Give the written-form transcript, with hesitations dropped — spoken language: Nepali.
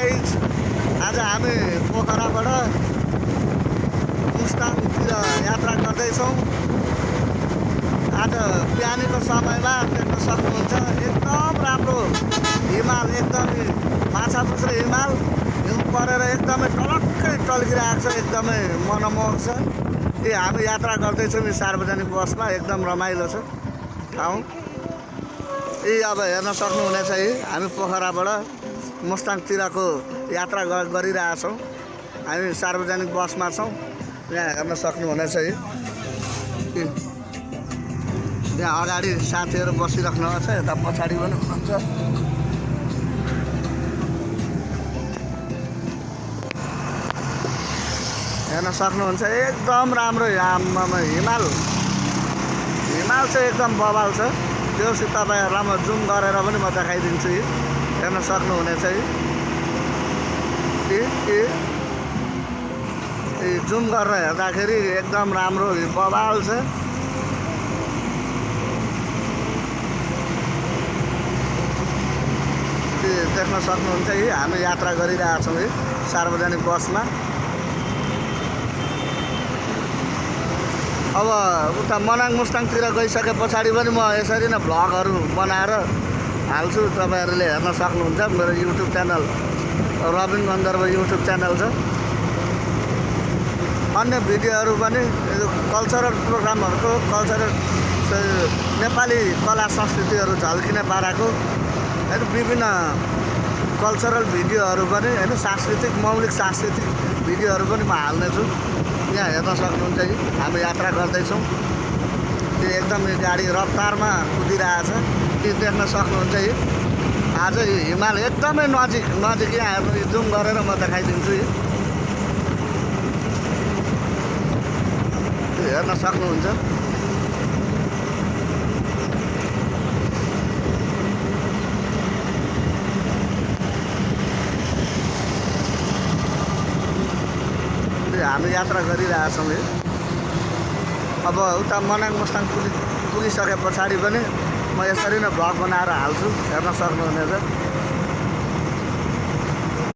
गाइज आज हामी पोखराबाट मुस्ताङतिर यात्रा गर्दैछौँ। आज बिहानीको समयमा देख्न सक्नुहुन्छ एकदम राम्रो हिमाल, एकदमै माछा जस्तो हिमाल हिउँ परेर एकदमै टलक्कै टल्किरहेको छ, एकदमै मनमोहक छ। हामी यात्रा गर्दैछौँ यो सार्वजनिक बसमा, एकदम रमाइलो छ ठाउँ। अब हेर्न सक्नुहुनेछ हामी पोखराबाट मुस्ताङतिरको यात्रा गरिरहेछौँ। हामी सार्वजनिक बसमा छौँ, यहाँ हेर्न सक्नुहुनेछ यहाँ अगाडि साथीहरू बसिराख्नु भएको छ, यता पछाडि पनि हुनुहुन्छ। हेर्न सक्नुहुन्छ एकदम राम्रो हिमाल चाहिँ एकदम बवाल छ। त्योपछि तपाईँहरूलाई म जुम गरेर पनि म देखाइदिन्छु। हेर्न सक्नुहुनेछ जुम गरेर हेर्दाखेरि एकदम राम्रो बवाल छ। देख्न सक्नुहुन्छ हामी यात्रा गरिरहेछौँ सार्वजनिक बसमा। अब उता मनाङ मुस्ताङतिर गइसके पछाडि पनि म यसरी नै भ्लगहरू बनाएर हाल्छु, तपाईँहरूले हेर्न सक्नुहुन्छ। मेरो युट्युब च्यानल रबिन गन्धर्व युट्युब च्यानल छ। अन्य भिडियोहरू पनि कल्चरल प्रोग्रामहरूको नेपाली कला संस्कृतिहरू झल्किने पाराको विभिन्न कल्चरल भिडियोहरू पनि मौलिक सांस्कृतिक भिडियोहरू पनि म हाल्नेछु। यहाँ हेर्न सक्नुहुन्छ हामी यात्रा गर्दैछौँ। एकदम गाडी रफ्तारमा कुदिरहेछ, देख्न सक्नुहुन्छ। आज हिमाल एकदमै नजिक यहाँ हेर्नु, जुम गरेर म देखाइदिन्छु। हेर्न सक्नुहुन्छ हामी यात्रा गरिरहेछौँ। अब उता मनाङ मुस्ताङ पुगिसके पछाडि पनि म यसरी नै भ्लग बनाएर हाल्छु, हेर्न सक्नुहुनेछ।